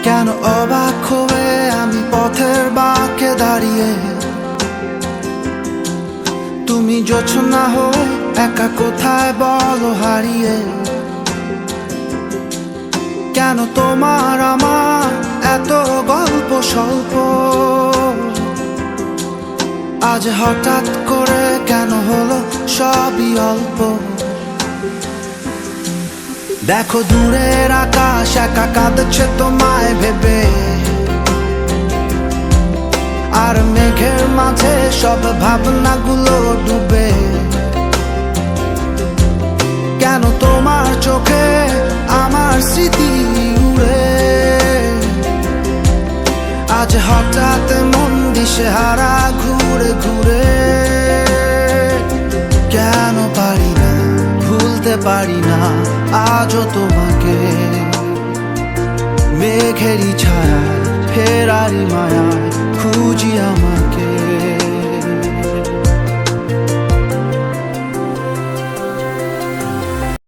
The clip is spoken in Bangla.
কেন অবাক হয়ে আমি পথের বাঁকে দাঁড়িয়ে, তুমি জোছনা হয়ে একা কোথায় বলো হারিয়ে। কেন তোমার আমার এত গল্প স্বল্প, আজ হঠাৎ করে কেন হলো সবই অল্প। দেখো দূরের আকাশ একা কাঁদছে তোমায় ভেবে, আর মেঘের মাঝে সব ভাবনাগুলো ডুবে। কেন তোমার চোখে আমার স্মৃতি উড়ে, আজ হঠাৎ মন দিশেহারা ঘুরে ঘুরে। কেন পারি না ভুলতে পারি না আজও তোমাকে, মেঘেরই ছায়ায় ফেরারি মায়ায় খুঁজি আমার